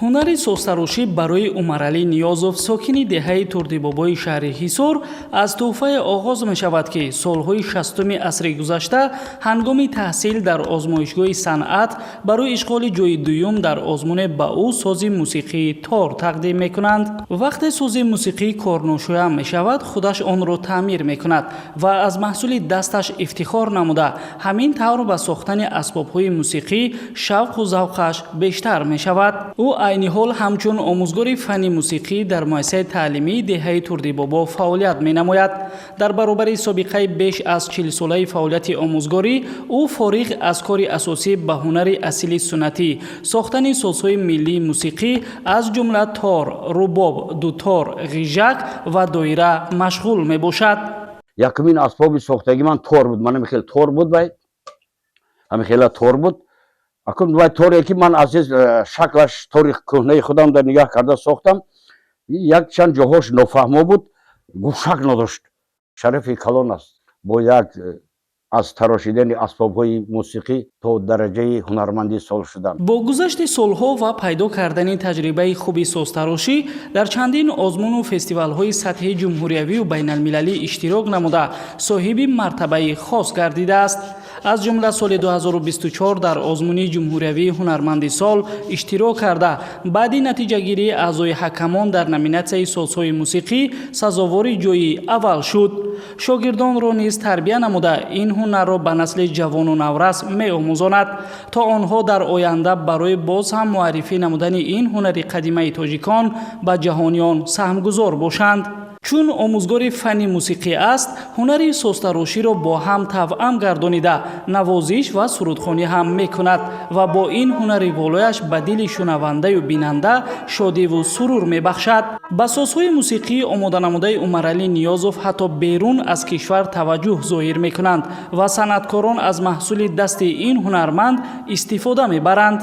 ҳунари созтарошӣ барои Умаралӣ Ниёзов, сокини деҳаи Турдибобои шаҳри Ҳисор, аз тӯҳфае оғоз мешавад, ки солҳои 60-уми асри гузашта ҳангоми таҳсил дар озмоишгоҳи санъат барои ишғоли ҷойи дуюм дар озмуне ба ӯ сози мусиқии тор тақдим мекунанд. Вақте сози мусиқӣ корношоям мешавад, худаш онро таъмир мекунад ва аз маҳсули дасташ ифтихор намуда, ҳамин тавр ба сохтани асбобҳои мусиқӣ шавқу завқаш бештар мешавад. ӯ айни ҳол ҳамчун омӯзгори фанни мусиқӣ дар муассисаи таълимии деҳаи Турдибобо фаъолият менамояд. Дар баробари собиқаи беш аз 40-солаи фаъолияти омӯзгорӣ, ӯ фориғ аз кори асосӣ ба ҳунари асили суннатӣ, сохтани созҳои миллии мусиқӣ аз ҷумла тор, рубоб, дутор, ғижак ва доира машғул мебошад. Якумин асбоби сохтагӣ ман тор буд. Ман хеле тор буд вай. Хеле тор буд. Акун вай торе ки ман азиз шаклаш тори кӯҳнаи худам дар нигаҳ карда сохтам. Як чанд ҷоҳош нофаҳмо буд, гӯшак надошт. Шарафи калон аст. Бо як аз тарошидани асбобҳои мусиқӣ то дараҷаи ҳунармандӣ сол шудан. Бо гузашти солҳо ва пайдо кардани таҷрибаи хуби созтарошӣ дар чандин озмуну фестивалҳои сатҳи ҷумҳуриявию байналмилалӣ иштирок намуда, соҳиби мартабаи хос гардидааст. Аз ҷумла соли 2024 дар озмуни ҷумҳуриявии ҳунарманди сол иштирок карда, баъди натиҷагирии аъзои ҳакамон дар номинатсияи созҳои мусиқӣ сазовори ҷойи аввал шуд. Шогирдонро низ тарбия намуда, ин ҳунарро ба насли ҷавону наврас меомӯзонад, то онҳо дар оянда барои боз ҳам муаррифӣ намудани ин ҳунари қадимаи тоҷикон ба ҷаҳониён саҳмгузор бошанд. Чун омӯзгори фанни мусиқӣ аст, ҳунари созтароширо бо ҳам тавъам гардонида, навозиш ва сурудхонӣ ҳам мекунад ва бо ин ҳунари волояш ба дили шунавандаю бинанда шодиву сурур мебахшад. Ба созҳои мусиқии омоданамудаи Умаралӣ Ниёзов ҳатто берун аз кишвар таваҷҷӯҳ зоҳир мекунанд ва санъаткорон аз маҳсули дасти ин ҳунарманд истифода мебаранд.